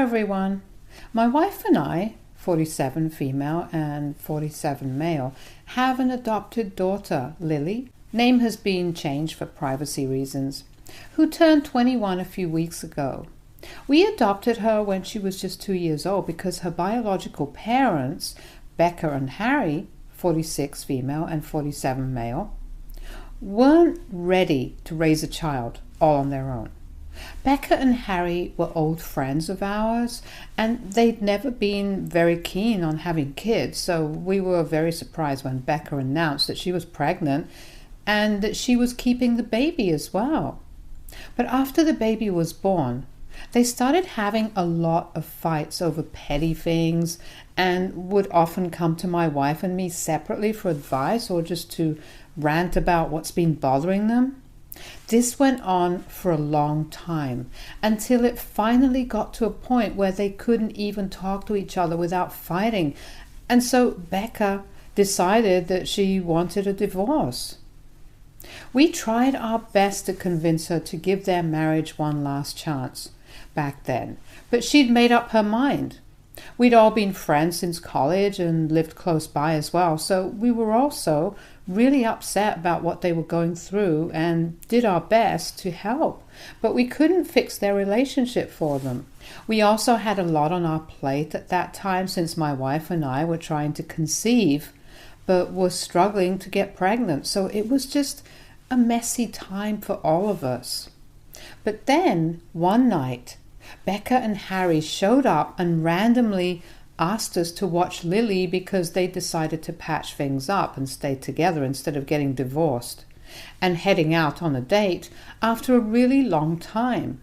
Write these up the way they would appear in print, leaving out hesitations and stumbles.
everyone. My wife and I, 47 female and 47 male, have an adopted daughter, Lily. Name has been changed for privacy reasons, who turned 21 a few weeks ago. We adopted her when she was just 2 years old because her biological parents, Becca and Harry, 46 female and 47 male, weren't ready to raise a child all on their own. Becca and Harry were old friends of ours, and they'd never been very keen on having kids, so we were very surprised when Becca announced that she was pregnant and that she was keeping the baby as well. But after the baby was born, they started having a lot of fights over petty things and would often come to my wife and me separately for advice or just to rant about what's been bothering them. This went on for a long time until it finally got to a point where they couldn't even talk to each other without fighting. And so Becca decided that she wanted a divorce. We tried our best to convince her to give their marriage one last chance back then, but she'd made up her mind. We'd all been friends since college and lived close by as well, so we were also really upset about what they were going through and did our best to help, but we couldn't fix their relationship for them. We also had a lot on our plate at that time since my wife and I were trying to conceive, but were struggling to get pregnant, so it was just a messy time for all of us. But then, one night, Becca and Harry showed up and randomly asked us to watch Lily because they decided to patch things up and stay together instead of getting divorced and heading out on a date after a really long time.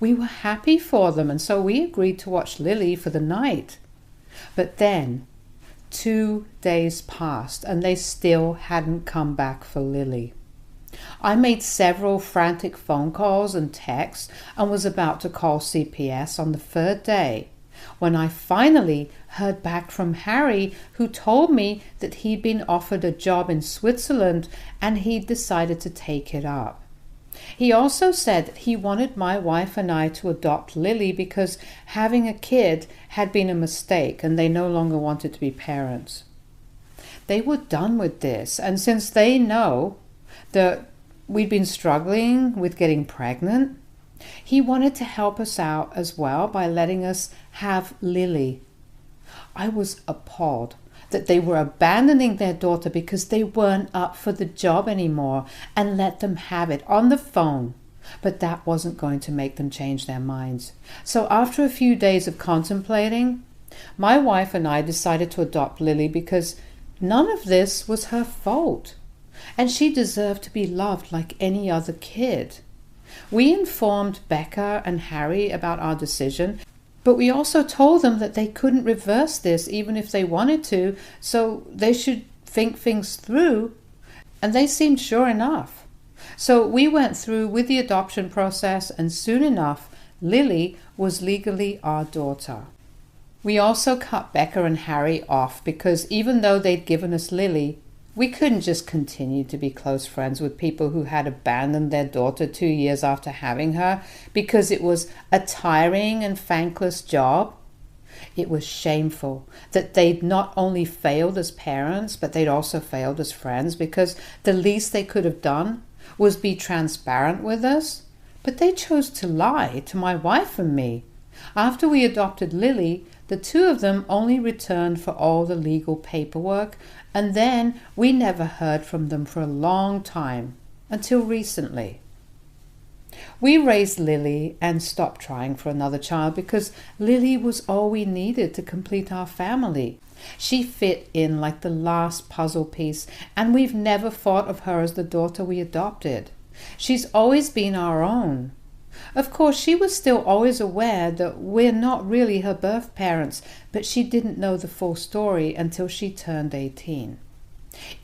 We were happy for them, and so we agreed to watch Lily for the night. But then 2 days passed and they still hadn't come back for Lily. I made several frantic phone calls and texts and was about to call CPS on the third day when I finally heard back from Harry, who told me that he'd been offered a job in Switzerland and he'd decided to take it up. He also said that he wanted my wife and I to adopt Lily because having a kid had been a mistake and they no longer wanted to be parents. They were done with this, and since they know that we'd been struggling with getting pregnant, he wanted to help us out as well by letting us have Lily. I was appalled that they were abandoning their daughter because they weren't up for the job anymore and let them have it on the phone. But that wasn't going to make them change their minds. So after a few days of contemplating, my wife and I decided to adopt Lily because none of this was her fault, and she deserved to be loved like any other kid. We informed Becca and Harry about our decision, but we also told them that they couldn't reverse this even if they wanted to, so they should think things through, and they seemed sure enough. So we went through with the adoption process, and soon enough, Lily was legally our daughter. We also cut Becca and Harry off because even though they'd given us Lily, we couldn't just continue to be close friends with people who had abandoned their daughter 2 years after having her because it was a tiring and thankless job. It was shameful that they'd not only failed as parents, but they'd also failed as friends, because the least they could have done was be transparent with us. But they chose to lie to my wife and me. After we adopted Lily, the two of them only returned for all the legal paperwork, and then we never heard from them for a long time, until recently. We raised Lily and stopped trying for another child because Lily was all we needed to complete our family. She fit in like the last puzzle piece, and we've never thought of her as the daughter we adopted. She's always been our own. Of course, she was still always aware that we're not really her birth parents, but she didn't know the full story until she turned 18.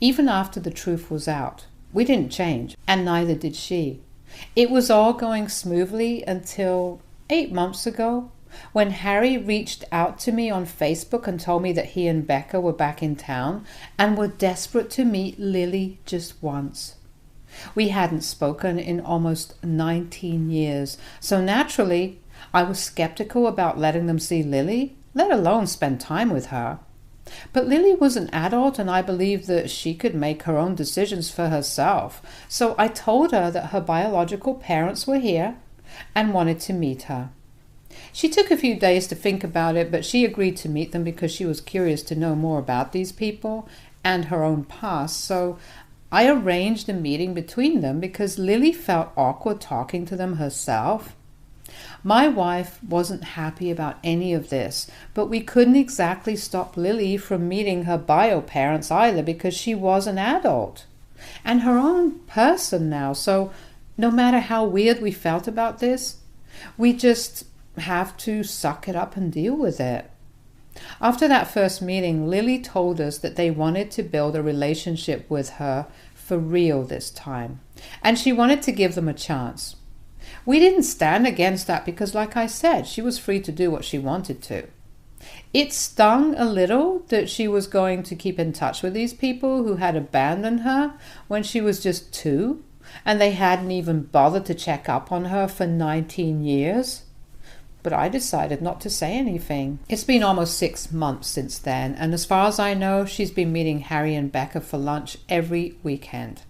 Even after the truth was out, we didn't change, and neither did she. It was all going smoothly until 8 months ago, when Harry reached out to me on Facebook and told me that he and Becca were back in town and were desperate to meet Lily just once. We hadn't spoken in almost 19 years, so naturally, I was skeptical about letting them see Lily, let alone spend time with her. But Lily was an adult, and I believed that she could make her own decisions for herself. So I told her that her biological parents were here and wanted to meet her. She took a few days to think about it, but she agreed to meet them because she was curious to know more about these people and her own past. So I arranged a meeting between them because Lily felt awkward talking to them herself. My wife wasn't happy about any of this, but we couldn't exactly stop Lily from meeting her bio parents either because she was an adult and her own person now. So no matter how weird we felt about this, we just have to suck it up and deal with it. After that first meeting, Lily told us that they wanted to build a relationship with her for real this time, and she wanted to give them a chance. We didn't stand against that because, like I said, she was free to do what she wanted to. It stung a little that she was going to keep in touch with these people who had abandoned her when she was just 2, and they hadn't even bothered to check up on her for 19 years. But I decided not to say anything. It's been almost 6 months since then, and as far as I know, she's been meeting Harry and Becca for lunch every weekend.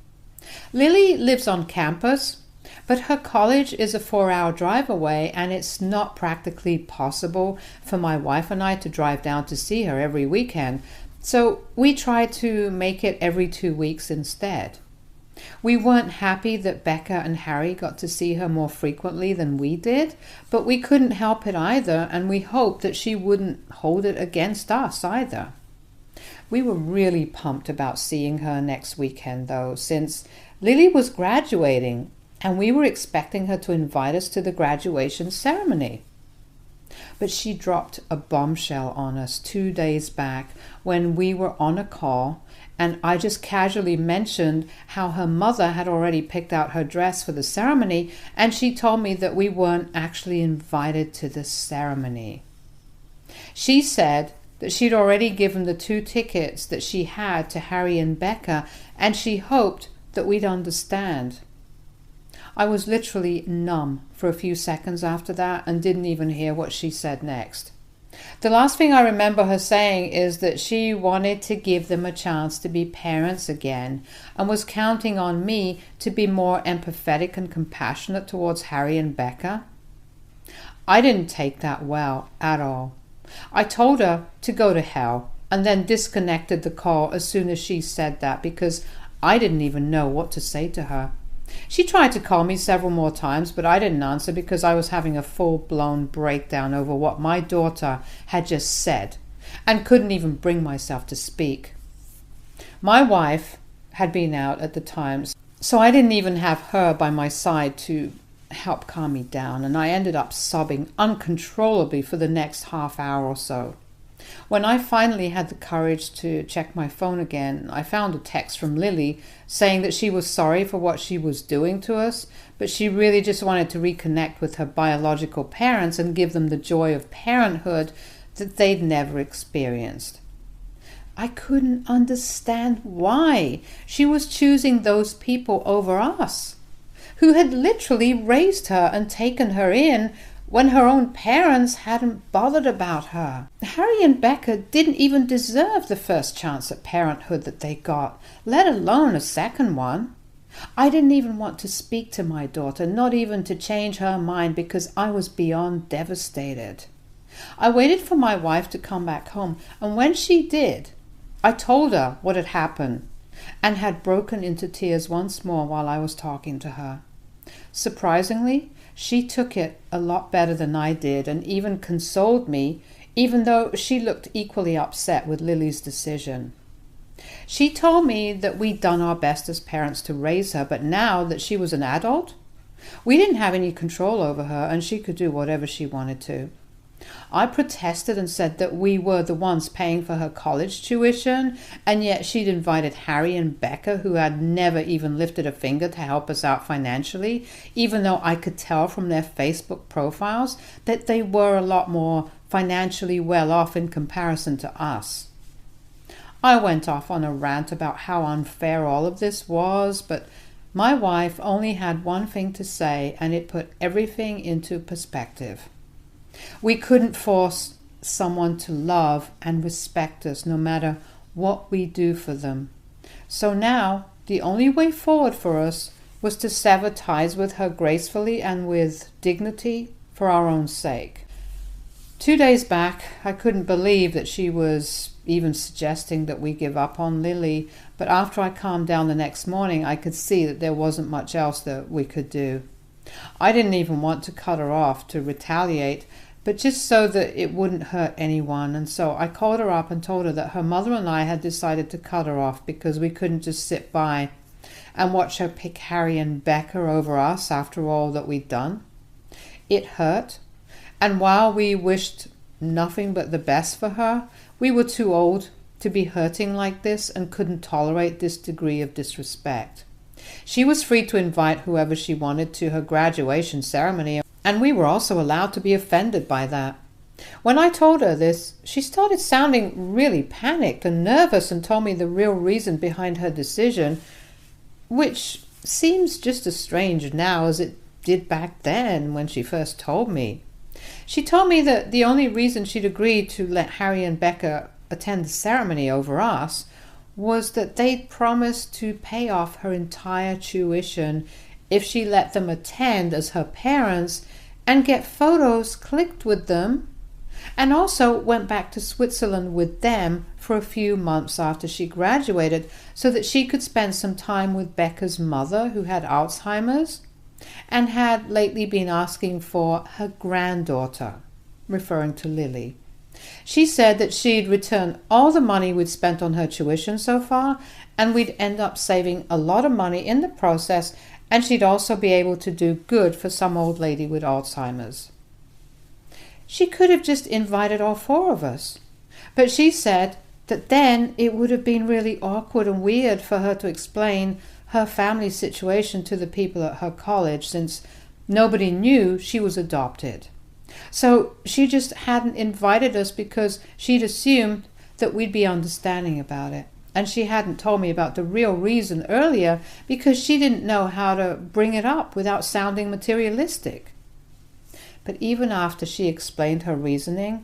Lily lives on campus, but her college is a 4-hour drive away, and it's not practically possible for my wife and I to drive down to see her every weekend. So we try to make it every 2 weeks instead. We weren't happy that Becca and Harry got to see her more frequently than we did, but we couldn't help it either, and we hoped that she wouldn't hold it against us either. We were really pumped about seeing her next weekend, though, since Lily was graduating, and we were expecting her to invite us to the graduation ceremony. But she dropped a bombshell on us 2 days back when we were on a call, and I just casually mentioned how her mother had already picked out her dress for the ceremony, and she told me that we weren't actually invited to the ceremony. She said that she'd already given the 2 tickets that she had to Harry and Becca, and she hoped that we'd understand. I was literally numb for a few seconds after that and didn't even hear what she said next. The last thing I remember her saying is that she wanted to give them a chance to be parents again and was counting on me to be more empathetic and compassionate towards Harry and Becca. I didn't take that well at all. I told her to go to hell and then disconnected the call as soon as she said that because I didn't even know what to say to her. She tried to call me several more times, but I didn't answer because I was having a full-blown breakdown over what my daughter had just said and couldn't even bring myself to speak. My wife had been out at the time, so I didn't even have her by my side to help calm me down, and I ended up sobbing uncontrollably for the next half hour or so. When I finally had the courage to check my phone again, I found a text from Lily saying that she was sorry for what she was doing to us, but she really just wanted to reconnect with her biological parents and give them the joy of parenthood that they'd never experienced. I couldn't understand why she was choosing those people over us, who had literally raised her and taken her in when her own parents hadn't bothered about her. Harry and Becca didn't even deserve the first chance at parenthood that they got, let alone a second one. I didn't even want to speak to my daughter, not even to change her mind, because I was beyond devastated. I waited for my wife to come back home, and when she did, I told her what had happened and had broken into tears once more while I was talking to her. Surprisingly, she took it a lot better than I did and even consoled me, even though she looked equally upset with Lily's decision. She told me that we'd done our best as parents to raise her, but now that she was an adult, we didn't have any control over her and she could do whatever she wanted to. I protested and said that we were the ones paying for her college tuition, and yet she'd invited Harry and Becca, who had never even lifted a finger to help us out financially, even though I could tell from their Facebook profiles that they were a lot more financially well off in comparison to us. I went off on a rant about how unfair all of this was, but my wife only had one thing to say, and it put everything into perspective. We couldn't force someone to love and respect us no matter what we do for them. So now, the only way forward for us was to sever ties with her gracefully and with dignity for our own sake. 2 days back, I couldn't believe that she was even suggesting that we give up on Lily, but after I calmed down the next morning, I could see that there wasn't much else that we could do. I didn't even want to cut her off to retaliate, but just so that it wouldn't hurt anyone, and so I called her up and told her that her mother and I had decided to cut her off because we couldn't just sit by and watch her pick Harry and Becca over us after all that we'd done. It hurt, and while we wished nothing but the best for her, we were too old to be hurting like this and couldn't tolerate this degree of disrespect. She was free to invite whoever she wanted to her graduation ceremony, and we were also allowed to be offended by that. When I told her this, she started sounding really panicked and nervous and told me the real reason behind her decision, which seems just as strange now as it did back then when she first told me. She told me that the only reason she'd agreed to let Harry and Becca attend the ceremony over us was that they'd promised to pay off her entire tuition if she let them attend as her parents and get photos clicked with them, and also went back to Switzerland with them for a few months after she graduated so that she could spend some time with Becca's mother, who had Alzheimer's and had lately been asking for her granddaughter, referring to Lily. She said that she'd return all the money we'd spent on her tuition so far, and we'd end up saving a lot of money in the process, and she'd also be able to do good for some old lady with Alzheimer's. She could have just invited all four of us, but she said that then it would have been really awkward and weird for her to explain her family situation to the people at her college, since nobody knew she was adopted. So she just hadn't invited us because she'd assumed that we'd be understanding about it. And she hadn't told me about the real reason earlier because she didn't know how to bring it up without sounding materialistic. But even after she explained her reasoning,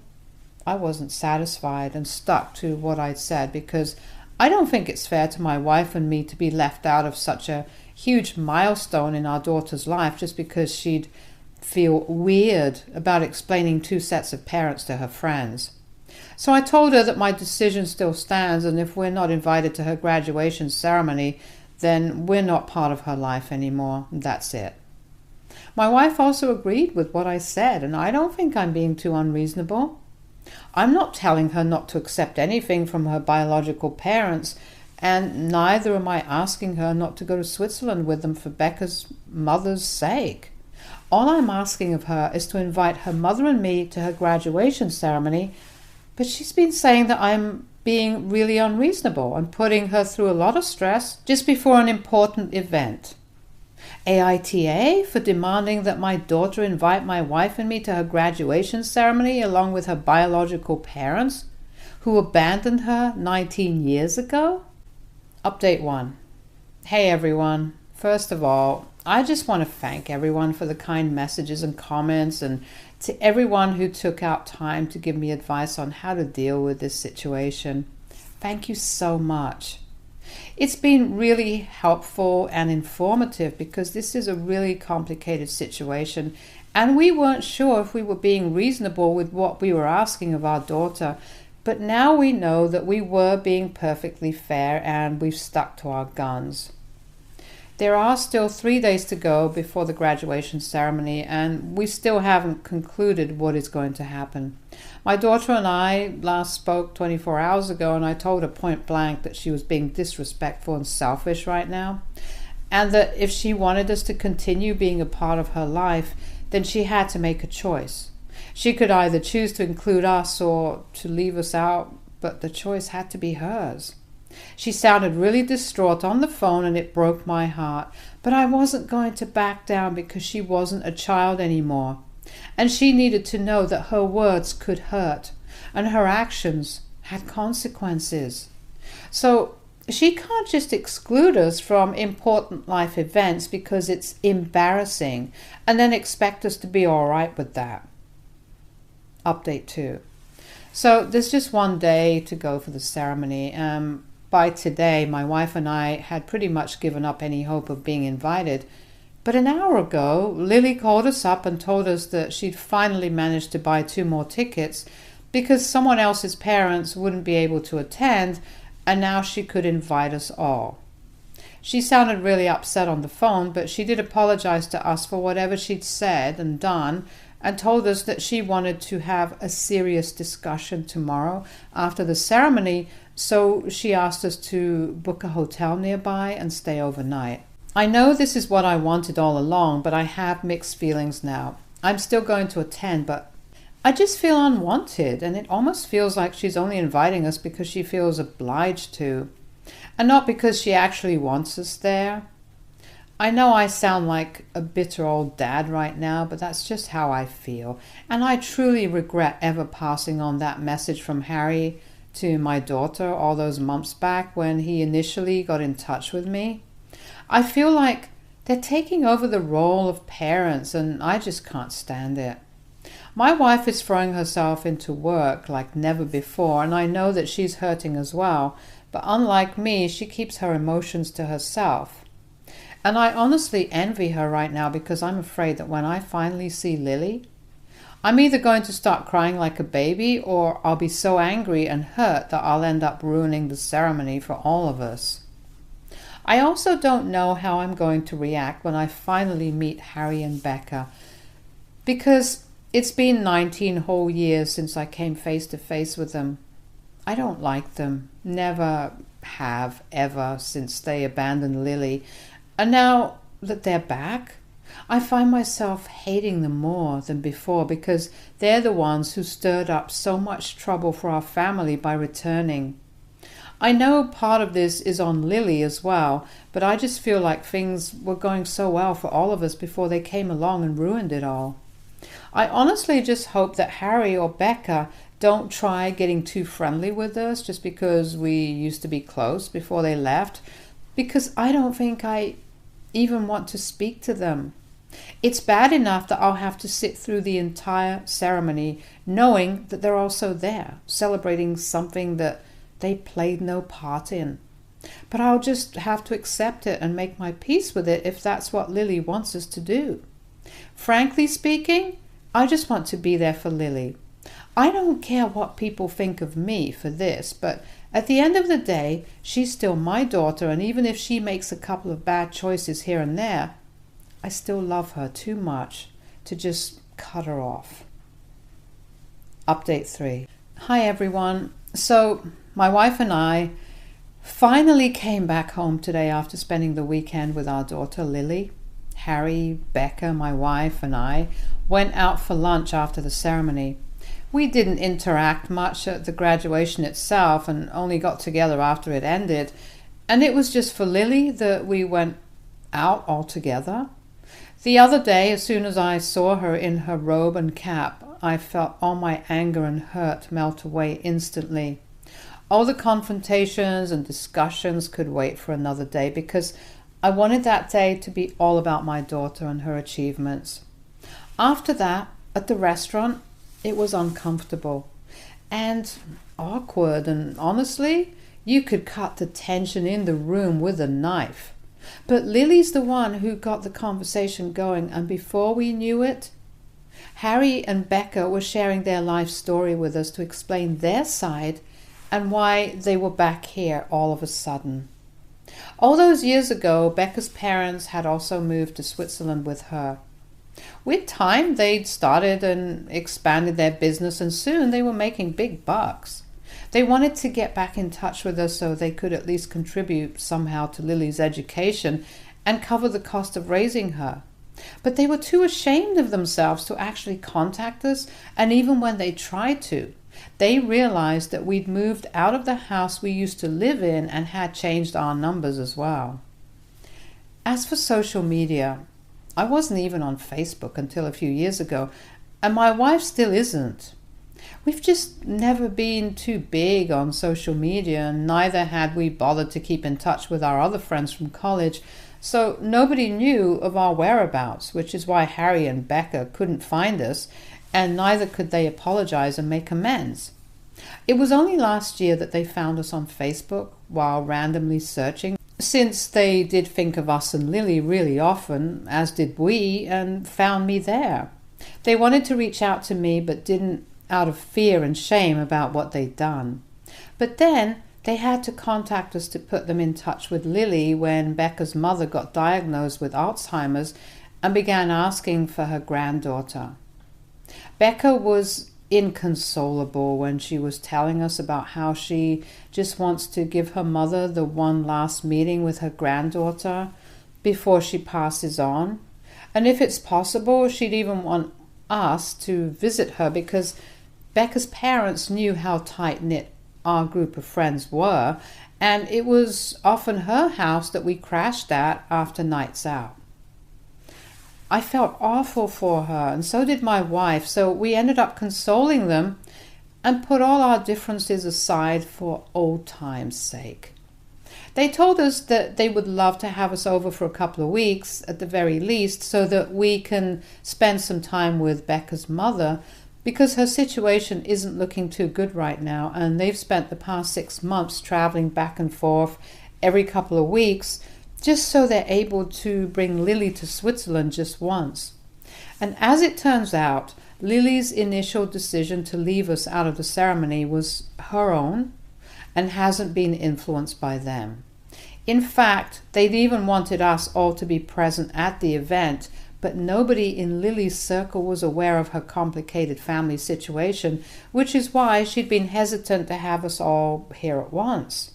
I wasn't satisfied and stuck to what I'd said, because I don't think it's fair to my wife and me to be left out of such a huge milestone in our daughter's life just because she'd feel weird about explaining two sets of parents to her friends. So I told her that my decision still stands, and if we're not invited to her graduation ceremony, then we're not part of her life anymore. That's it. My wife also agreed with what I said, and I don't think I'm being too unreasonable. I'm not telling her not to accept anything from her biological parents, and neither am I asking her not to go to Switzerland with them for Becca's mother's sake. All I'm asking of her is to invite her mother and me to her graduation ceremony, but she's been saying that I'm being really unreasonable and putting her through a lot of stress just before an important event. AITA for demanding that my daughter invite my wife and me to her graduation ceremony along with her biological parents, who abandoned her 19 years ago? Update 1. Hey everyone. First of all, I just want to thank everyone for the kind messages and comments, and to everyone who took out time to give me advice on how to deal with this situation. Thank you so much. It's been really helpful and informative because this is a really complicated situation, and we weren't sure if we were being reasonable with what we were asking of our daughter, but now we know that we were being perfectly fair and we've stuck to our guns. There are still 3 days to go before the graduation ceremony, and we still haven't concluded what is going to happen. My daughter and I last spoke 24 hours ago, and I told her point blank that she was being disrespectful and selfish right now, and that if she wanted us to continue being a part of her life, then she had to make a choice. She could either choose to include us or to leave us out, but the choice had to be hers. She sounded really distraught on the phone, and it broke my heart, but I wasn't going to back down because she wasn't a child anymore, and she needed to know that her words could hurt and her actions had consequences. So she can't just exclude us from important life events because it's embarrassing and then expect us to be all right with that. Update 2. So there's just one day to go for the ceremony. By today, my wife and I had pretty much given up any hope of being invited. But an hour ago, Lily called us up and told us that she'd finally managed to buy 2 more tickets because someone else's parents wouldn't be able to attend, and now she could invite us all. She sounded really upset on the phone, but she did apologize to us for whatever she'd said and done, and told us that she wanted to have a serious discussion tomorrow after the ceremony, so she asked us to book a hotel nearby and stay overnight. I know this is what I wanted all along, but I have mixed feelings now. I'm still going to attend, but I just feel unwanted, and it almost feels like she's only inviting us because she feels obliged to, and not because she actually wants us there. I know I sound like a bitter old dad right now, but that's just how I feel, and I truly regret ever passing on that message from Harry to my daughter all those months back when he initially got in touch with me. I feel like they're taking over the role of parents, and I just can't stand it. My wife is throwing herself into work like never before, and I know that she's hurting as well, but unlike me, she keeps her emotions to herself. And I honestly envy her right now because I'm afraid that when I finally see Lily, I'm either going to start crying like a baby, or I'll be so angry and hurt that I'll end up ruining the ceremony for all of us. I also don't know how I'm going to react when I finally meet Harry and Becca, because it's been 19 whole years since I came face to face with them. I don't like them, never have ever since they abandoned Lily, and now that they're back, I find myself hating them more than before because they're the ones who stirred up so much trouble for our family by returning. I know part of this is on Lily as well, but I just feel like things were going so well for all of us before they came along and ruined it all. I honestly just hope that Harry or Becca don't try getting too friendly with us just because we used to be close before they left, because I don't think I even want to speak to them. It's bad enough that I'll have to sit through the entire ceremony knowing that they're also there, celebrating something that they played no part in. But I'll just have to accept it and make my peace with it if that's what Lily wants us to do. Frankly speaking, I just want to be there for Lily. I don't care what people think of me for this, but at the end of the day, she's still my daughter, and even if she makes a couple of bad choices here and there, I still love her too much to just cut her off. Update 3. Hi everyone. So my wife and I finally came back home today after spending the weekend with our daughter Lily. Harry, Becca, my wife, and I went out for lunch after the ceremony. We didn't interact much at the graduation itself and only got together after it ended. And it was just for Lily that we went out all together. The other day, as soon as I saw her in her robe and cap, I felt all my anger and hurt melt away instantly. All the confrontations and discussions could wait for another day because I wanted that day to be all about my daughter and her achievements. After that, at the restaurant, it was uncomfortable and awkward, and honestly, you could cut the tension in the room with a knife. But Lily's the one who got the conversation going, and before we knew it, Harry and Becca were sharing their life story with us to explain their side and why they were back here all of a sudden. All those years ago, Becca's parents had also moved to Switzerland with her. With time, they'd started and expanded their business, and soon they were making big bucks. They wanted to get back in touch with us so they could at least contribute somehow to Lily's education and cover the cost of raising her. But they were too ashamed of themselves to actually contact us, and even when they tried to, they realized that we'd moved out of the house we used to live in and had changed our numbers as well. As for social media, I wasn't even on Facebook until a few years ago, and my wife still isn't. We've just never been too big on social media, and neither had we bothered to keep in touch with our other friends from college, so nobody knew of our whereabouts, which is why Harry and Becca couldn't find us, and neither could they apologize and make amends. It was only last year that they found us on Facebook while randomly searching, since they did think of us and Lily really often, as did we, and found me there. They wanted to reach out to me but didn't, out of fear and shame about what they'd done. But then they had to contact us to put them in touch with Lily when Becca's mother got diagnosed with Alzheimer's and began asking for her granddaughter. Becca was inconsolable when she was telling us about how she just wants to give her mother the one last meeting with her granddaughter before she passes on. And if it's possible, she'd even want us to visit her, because Becca's parents knew how tight-knit our group of friends were, and it was often her house that we crashed at after nights out. I felt awful for her, and so did my wife, so we ended up consoling them and put all our differences aside for old times' sake. They told us that they would love to have us over for a couple of weeks at the very least, so that we can spend some time with Becca's mother, because her situation isn't looking too good right now, and they've spent the past 6 months traveling back and forth every couple of weeks just so they're able to bring Lily to Switzerland just once. And as it turns out, Lily's initial decision to leave us out of the ceremony was her own and hasn't been influenced by them. In fact, they'd even wanted us all to be present at the event, but nobody in Lily's circle was aware of her complicated family situation, which is why she'd been hesitant to have us all here at once.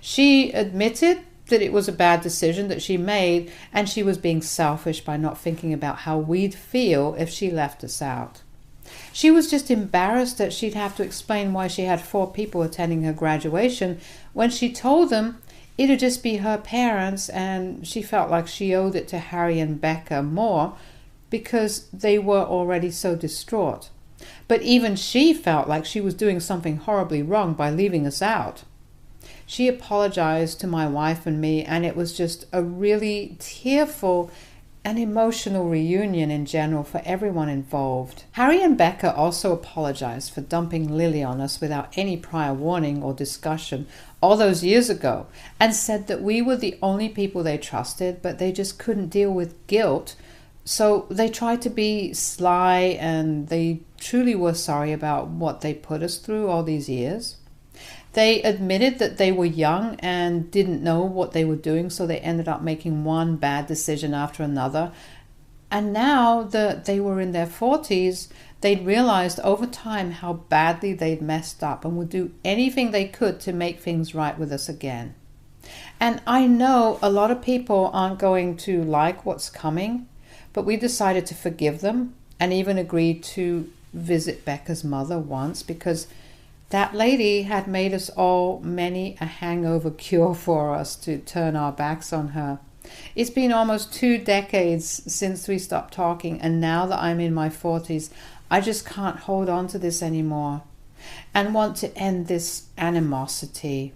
She admitted that it was a bad decision that she made, and she was being selfish by not thinking about how we'd feel if she left us out. She was just embarrassed that she'd have to explain why she had 4 people attending her graduation when she told them it'd just be her parents, and she felt like she owed it to Harry and Becca more because they were already so distraught. But even she felt like she was doing something horribly wrong by leaving us out. She apologized to my wife and me, and it was just a really tearful and emotional reunion in general for everyone involved. Harry and Becca also apologized for dumping Lily on us without any prior warning or discussion all those years ago, and said that we were the only people they trusted, but they just couldn't deal with guilt, so they tried to be sly, and they truly were sorry about what they put us through all these years. They admitted that they were young and didn't know what they were doing, so they ended up making one bad decision after another. And now that they were in their 40s, they'd realized over time how badly they'd messed up and would do anything they could to make things right with us again. And I know a lot of people aren't going to like what's coming, but we decided to forgive them and even agreed to visit Becca's mother once, because that lady had made us all many a hangover cure for us to turn our backs on her. It's been almost 2 decades since we stopped talking, and now that I'm in my 40s, I just can't hold on to this anymore and want to end this animosity.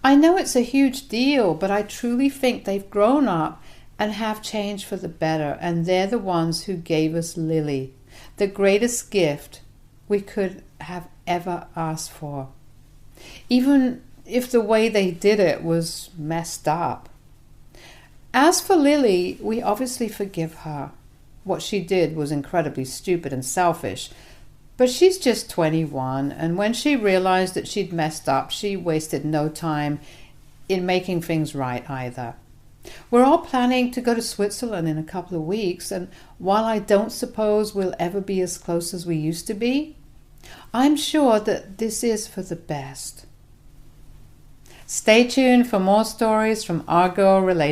I know it's a huge deal, but I truly think they've grown up and have changed for the better, and they're the ones who gave us Lily, the greatest gift we could have ever asked for, even if the way they did it was messed up. As for Lily, we obviously forgive her. What she did was incredibly stupid and selfish, but she's just 21, and when she realized that she'd messed up, she wasted no time in making things right either. We're all planning to go to Switzerland in a couple of weeks, and while I don't suppose we'll ever be as close as we used to be, I'm sure that this is for the best. Stay tuned for more stories from our girl related.